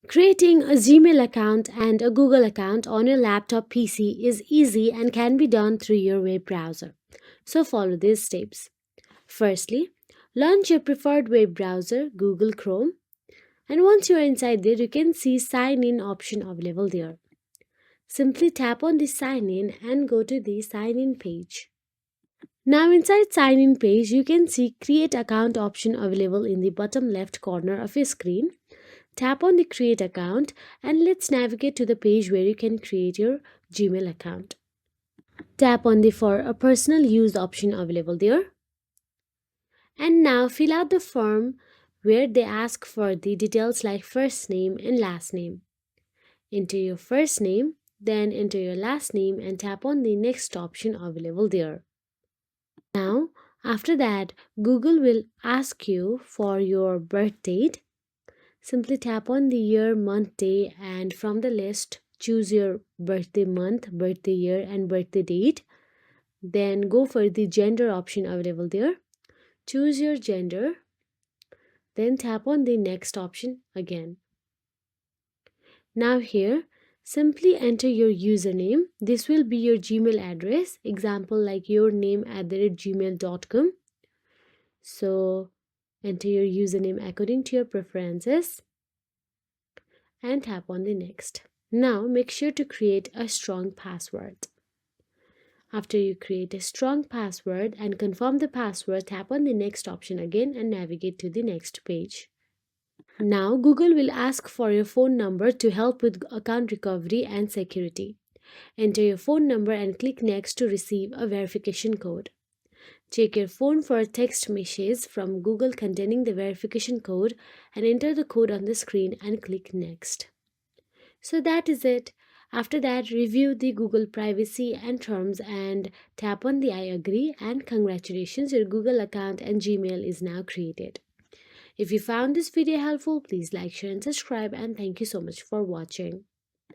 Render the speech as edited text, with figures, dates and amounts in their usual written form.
Creating a Gmail account and a Google account on your laptop PC is easy and can be done through your web browser. So follow these steps. Firstly, launch your preferred web browser, Google Chrome, and once you are inside there, you can see sign in option available there. Simply tap on the sign in and go to the sign in page. Now inside sign in page, you can see create account option available in the bottom left corner of your screen. Tap on the create account and let's navigate to the page where you can create your Gmail account. Tap on the for a personal use option available there. And now fill out the form where they ask for the details like first name and last name. Enter your first name, then enter your last name and tap on the next option available there. Now, after that, Google will ask you for your birth date. Simply tap on the year, month, day, and from the list, choose your birthday month, birthday year, and birthday date. Then go for the gender option available there. Choose your gender. Then tap on the next option again. Now here, simply enter your username. This will be your Gmail address. Example like your name @gmail.com. So enter your username according to your preferences and tap on the next. Now make sure to create a strong password. After you create a strong password and confirm the password, tap on the next option again and navigate to the next page. Now Google will ask for your phone number to help with account recovery and security. Enter your phone number and click next to receive a verification code. Check your phone for a text message from Google containing the verification code and enter the code on the screen and click next. So that is it. After that, review the Google privacy and terms and tap on the I agree, and congratulations, your Google account and Gmail is now created. If you found this video helpful, please like, share and subscribe, and thank you so much for watching.